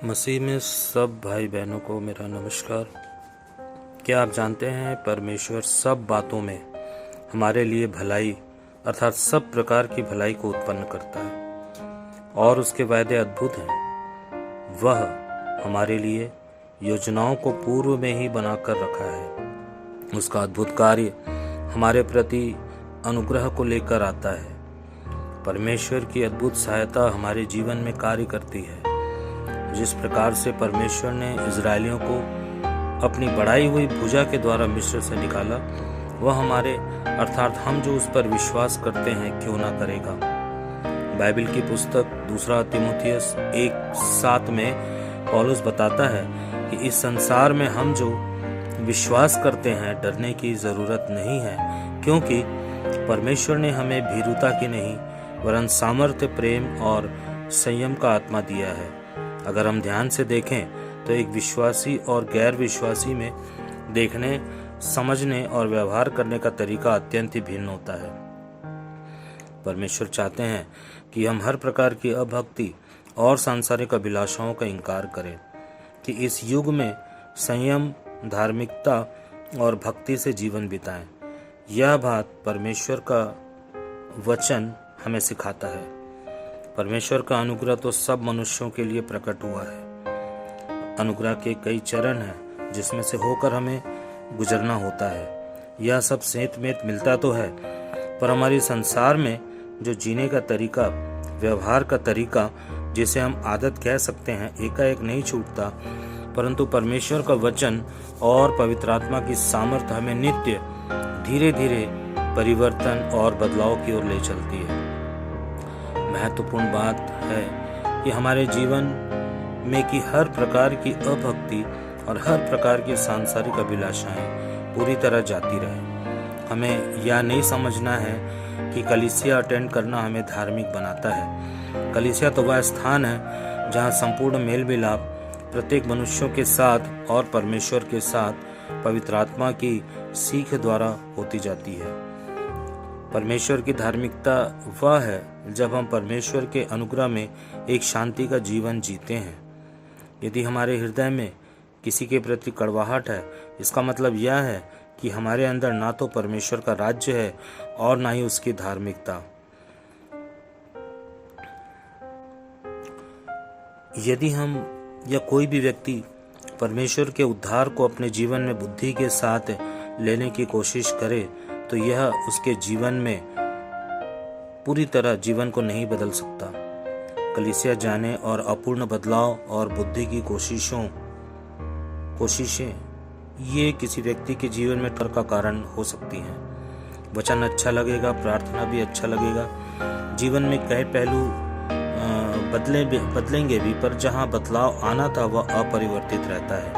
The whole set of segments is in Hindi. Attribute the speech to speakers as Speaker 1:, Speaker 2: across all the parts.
Speaker 1: मसीह में सब भाई बहनों को मेरा नमस्कार। क्या आप जानते हैं परमेश्वर सब बातों में हमारे लिए भलाई अर्थात सब प्रकार की भलाई को उत्पन्न करता है और उसके वायदे अद्भुत हैं। वह हमारे लिए योजनाओं को पूर्व में ही बनाकर रखा है। उसका अद्भुत कार्य हमारे प्रति अनुग्रह को लेकर आता है। परमेश्वर की अद्भुत सहायता हमारे जीवन में कार्य करती है। जिस प्रकार से परमेश्वर ने इजरायलियों को अपनी बढ़ाई हुई भुजा के द्वारा मिस्र से निकाला, वह हमारे अर्थात हम जो उस पर विश्वास करते हैं क्यों ना करेगा। बाइबल की पुस्तक 2 तीमुथियुस 1:7 में पौलुस बताता है कि इस संसार में हम जो विश्वास करते हैं डरने की जरूरत नहीं है, क्योंकि परमेश्वर ने हमें भीरुता की नहीं वरन सामर्थ्य, प्रेम और संयम का आत्मा दिया है। अगर हम ध्यान से देखें तो एक विश्वासी और गैर विश्वासी में देखने, समझने और व्यवहार करने का तरीका अत्यंत ही भिन्न होता है। परमेश्वर चाहते हैं कि हम हर प्रकार की अभक्ति और सांसारिक अभिलाषाओं का इनकार करें, कि इस युग में संयम, धार्मिकता और भक्ति से जीवन बिताएं। यह बात परमेश्वर का वचन हमें सिखाता है। परमेश्वर का अनुग्रह तो सब मनुष्यों के लिए प्रकट हुआ है। अनुग्रह के कई चरण हैं जिसमें से होकर हमें गुजरना होता है। यह सब सेंत मेत मिलता तो है, पर हमारे संसार में जो जीने का तरीका, व्यवहार का तरीका, जिसे हम आदत कह सकते हैं, एकाएक नहीं छूटता, परंतु परमेश्वर का वचन और पवित्र आत्मा की सामर्थ्य हमें नित्य धीरे धीरे परिवर्तन और बदलाव की ओर ले चलती है। महत्वपूर्ण बात है कि हमारे जीवन में की हर प्रकार की अभक्ति और हर प्रकार की सांसारिक अभिलाषाएं पूरी तरह जाती रहे। हमें यह नहीं समझना है कि कलीसिया अटेंड करना हमें धार्मिक बनाता है। कलीसिया तो वह स्थान है जहां संपूर्ण मेल मिलाप प्रत्येक मनुष्यों के साथ और परमेश्वर के साथ पवित्र आत्मा की सीख द्वारा होती जाती है। परमेश्वर की धार्मिकता वह है जब हम परमेश्वर के अनुग्रह में एक शांति का जीवन जीते हैं। यदि हमारे हृदय में किसी के प्रति कड़वाहट है, इसका मतलब यह है कि हमारे अंदर ना तो परमेश्वर का राज्य है और ना ही उसकी धार्मिकता। यदि हम या कोई भी व्यक्ति परमेश्वर के उद्धार को अपने जीवन में बुद्धि के साथ लेने की कोशिश करे, तो यह उसके जीवन में पूरी तरह जीवन को नहीं बदल सकता। कलीसिया जाने और अपूर्ण बदलाव और बुद्धि की कोशिशें ये किसी व्यक्ति के जीवन में डर का कारण हो सकती हैं। वचन अच्छा लगेगा, प्रार्थना भी अच्छा लगेगा, जीवन में कई पहलू बदलेंगे भी, पर जहां बदलाव आना था वह अपरिवर्तित रहता है।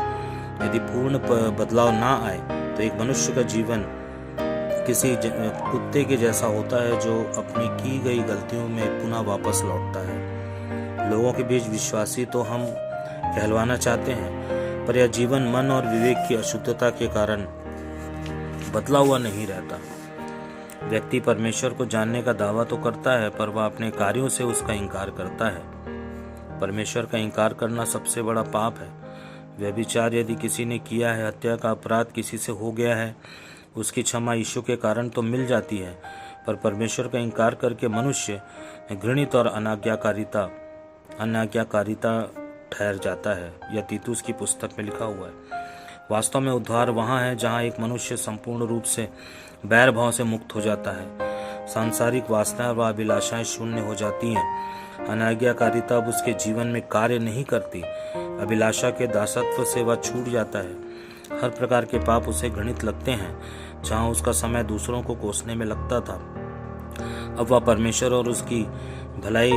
Speaker 1: यदि पूर्ण बदलाव ना आए तो एक मनुष्य का जीवन किसी कुत्ते के जैसा होता है जो अपनी की गई गलतियों में पुनः वापस लौटता है। लोगों के बीच विश्वासी तो हम कहलवाना चाहते हैं, पर यह जीवन मन और विवेक की अशुद्धता के कारण बदला हुआ नहीं रहता। व्यक्ति परमेश्वर को जानने का दावा तो करता है, पर वह अपने कार्यों से उसका इनकार करता है। परमेश्वर का इनकार करना सबसे बड़ा पाप है। व्यभिचार यदि किसी ने किया है, हत्या का अपराध किसी से हो गया है, उसकी क्षमा यीशु के कारण तो मिल जाती है, पर परमेश्वर का इनकार करके मनुष्य घृणित और अनाज्ञाकारिता ठहर जाता है। यह तीतुस की पुस्तक में लिखा हुआ है। वास्तव में उद्धार वहाँ है जहाँ एक मनुष्य संपूर्ण रूप से बैर भाव से मुक्त हो जाता है। सांसारिक वासनाएं व अभिलाषाएं शून्य हो जाती हैं। अनाज्ञाकारिता अब उसके जीवन में कार्य नहीं करती। अभिलाषा के दासत्व से वह छूट जाता है। हर प्रकार के पाप उसे घृणित लगते हैं। जहां उसका समय दूसरों को कोसने में लगता था, अब वह परमेश्वर और उसकी भलाई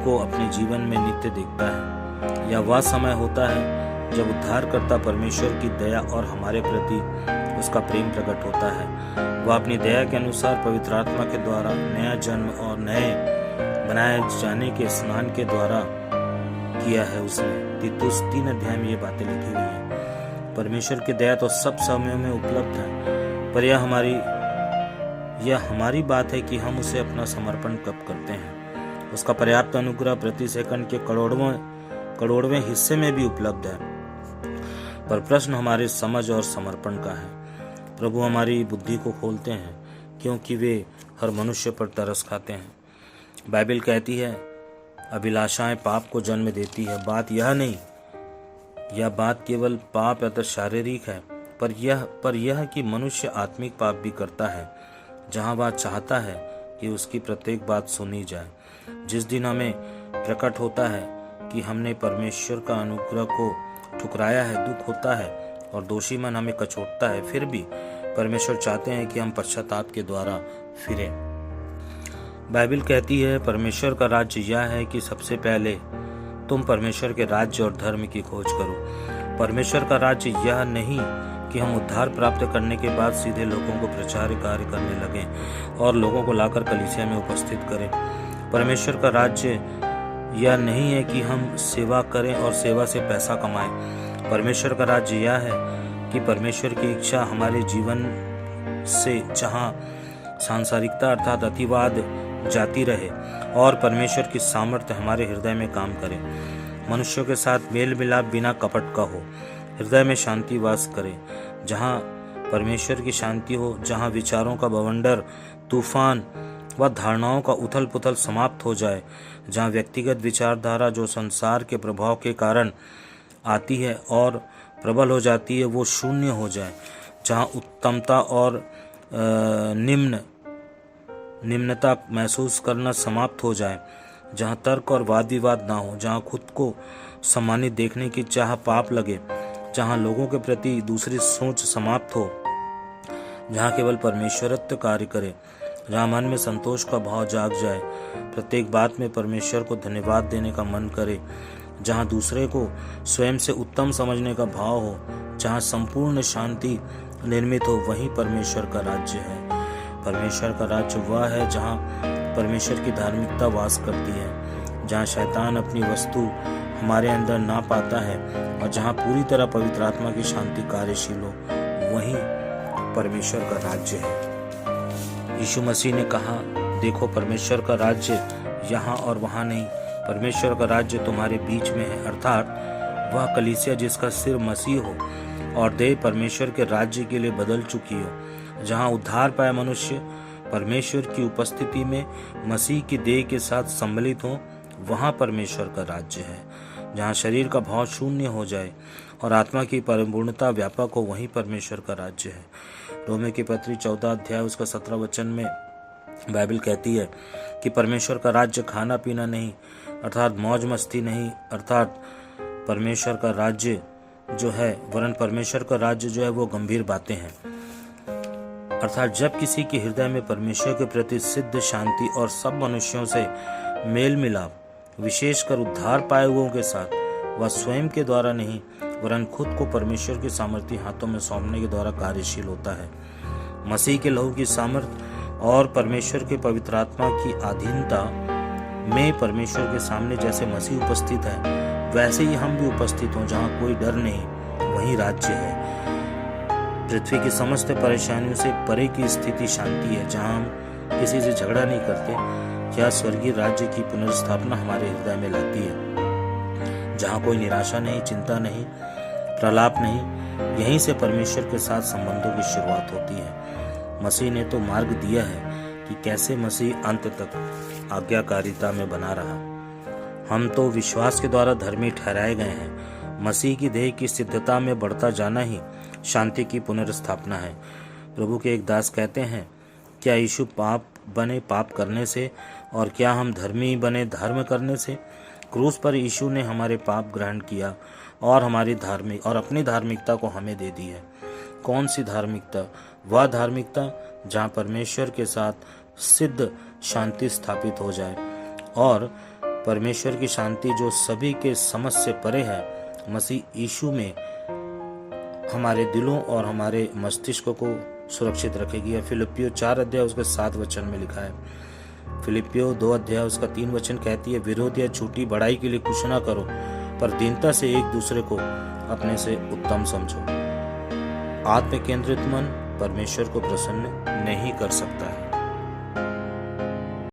Speaker 1: को अपने जीवन में नित्य देखता है। यह वह समय होता है जब उद्धारकर्ता परमेश्वर की दया और हमारे प्रति उसका प्रेम प्रकट होता है। वह अपनी दया के अनुसार पवित्र आत्मा के द्वारा नया जन्म और नए बनाए जाने के स्नान के द्वारा किया है। उसने तीतुस 3 में ये बातें लिखी हुई हैं। परमेश्वर की दया तो सब समय में उपलब्ध है, पर यह हमारी बात है कि हम उसे अपना समर्पण कब करते हैं। उसका पर्याप्त अनुग्रह प्रति सेकंड के करोड़ों करोड़वें हिस्से में भी उपलब्ध है, पर प्रश्न हमारे समझ और समर्पण का है। प्रभु हमारी बुद्धि को खोलते हैं क्योंकि वे हर मनुष्य पर तरस खाते हैं। बाइबल कहती है अभिलाषाएं पाप को जन्म देती है। बात यह नहीं, यह बात केवल पाप या तो शारीरिक है, पर यह कि मनुष्य आत्मिक पाप भी करता है, जहाँ वह चाहता है कि उसकी प्रत्येक बात सुनी जाए। जिस दिन हमें प्रकट होता है कि हमने परमेश्वर का अनुग्रह को ठुकराया है, दुख होता है और दोषी मन हमें कचोटता है, फिर भी परमेश्वर चाहते हैं कि हम पश्चाताप के द्वारा फिरें। बाइबल कहती है परमेश्वर का राज्य यह है कि सबसे पहले तुम परमेश्वर के राज्य और धर्म की खोज करो। परमेश्वर का राज्य यह नहीं कि हम उद्धार प्राप्त करने के बाद सीधे लोगों को प्रचार कार्य करने लगें और लोगों को लाकर कलीसिया में उपस्थित करें। परमेश्वर का राज्य यह नहीं है कि हम सेवा करें और सेवा से पैसा कमाएं। परमेश्वर का राज्य यह है कि परमेश्वर की इच्छा हमारे जीवन से जहां सांसारिकता अर्थात अतिवाद जाती रहे और परमेश्वर की सामर्थ्य हमारे हृदय में काम करे। मनुष्यों के साथ मेल मिलाप बिना कपट का हो, हृदय में शांति वास करे। जहाँ परमेश्वर की शांति हो, जहाँ विचारों का बवंडर, तूफान व धारणाओं का उथल पुथल समाप्त हो जाए, जहाँ व्यक्तिगत विचारधारा जो संसार के प्रभाव के कारण आती है और प्रबल हो जाती है वो शून्य हो जाए, जहाँ उत्तमता और निम्नता महसूस करना समाप्त हो जाए, जहाँ तर्क और वाद विवाद ना हो, जहाँ खुद को सम्मानित देखने की चाह पाप लगे, जहाँ लोगों के प्रति दूसरी सोच समाप्त हो, जहाँ केवल परमेश्वरत्व कार्य करे, जहाँ मन में संतोष का भाव जाग जाए, प्रत्येक बात में परमेश्वर को धन्यवाद देने का मन करे, जहाँ दूसरे को स्वयं से उत्तम समझने का भाव हो, जहाँ संपूर्ण शांति निर्मित हो, वही परमेश्वर का राज्य है। परमेश्वर का राज्य वह है जहाँ परमेश्वर की धार्मिकता वास करती है, जहाँ शैतान अपनी वस्तु हमारे अंदर ना पाता है और जहाँ पूरी तरह पवित्र आत्मा की शांति कार्यशील हो, वही परमेश्वर का राज्य है। यीशु मसीह ने कहा, देखो परमेश्वर का राज्य यहाँ और वहाँ नहीं, परमेश्वर का राज्य तुम्हारे बीच में है, अर्थात वह कलीसिया जिसका सिर मसीह हो और देह परमेश्वर के राज्य के लिए बदल चुकी हो। जहाँ उद्धार पाया मनुष्य परमेश्वर की उपस्थिति में मसीह की देह के साथ सम्मिलित हो, वहाँ परमेश्वर का राज्य है। जहाँ शरीर का भाव शून्य हो जाए और आत्मा की परिपूर्णता व्यापक हो, वहीं परमेश्वर का राज्य है। रोमे की पत्री 14 अध्याय उसका 17 वचन में बाइबल कहती है कि परमेश्वर का राज्य खाना पीना नहीं, अर्थात मौज मस्ती नहीं, अर्थात परमेश्वर का राज्य जो है, वरन परमेश्वर का राज्य जो है वो गंभीर बातें हैं। अर्थात जब किसी के हृदय में परमेश्वर के प्रति सिद्ध शांति और सब मनुष्यों से मेल मिलाप, विशेषकर उद्धार पाए हुओं के साथ, वह स्वयं के द्वारा नहीं वरन खुद को परमेश्वर के सामर्थी हाथों में सौंपने के द्वारा कार्यशील होता है। मसीह के लहू की सामर्थ और परमेश्वर के पवित्र आत्मा की अधीनता में परमेश्वर के सामने जैसे मसीह उपस्थित है, वैसे ही हम भी उपस्थित हों। जहाँ कोई डर नहीं, वही राज्य है। पृथ्वी की समस्त परेशानियों से परे की स्थिति शांति है, जहाँ हम किसी से झगड़ा नहीं करते। क्या स्वर्गीय राज्य की पुनर्स्थापना हमारे हृदय में लाती है, जहाँ कोई निराशा नहीं, चिंता नहीं, प्रलाप नहीं। यहीं से परमेश्वर के साथ संबंधों की शुरुआत होती है। मसीह ने तो मार्ग दिया है कि कैसे मसीह अंत तक आज्ञाकारिता में बना रहा। हम तो विश्वास के द्वारा धर्मी ठहराए गए हैं। मसीह की देह की सिद्धता में बढ़ता जाना ही शांति की पुनर्स्थापना है। प्रभु के एक दास कहते हैं, क्या यीशु पाप बने पाप करने से, और क्या हम धर्मी बने धर्म करने से? क्रूस पर यीशु ने हमारे पाप ग्रहण किया और अपनी धार्मिकता को हमें दे दी है। कौन सी धार्मिकता? वह धार्मिकता जहाँ परमेश्वर के साथ सिद्ध शांति स्थापित हो जाए, और परमेश्वर की शांति जो सभी के समझ से परे है, मसीह यीशु में हमारे दिलों और हमारे मस्तिष्क को सुरक्षित रखेगी। फिलिपियो 4 अध्याय उसके 7 वचन में लिखा है। फिलिपियो 2 अध्याय उसका 3 वचन कहती है, विरोध या झूठी बड़ाई के लिए कुछ ना करो, पर दीनता से एक दूसरे को अपने से उत्तम समझो। आत्म केंद्रित मन परमेश्वर को प्रसन्न नहीं कर सकता है।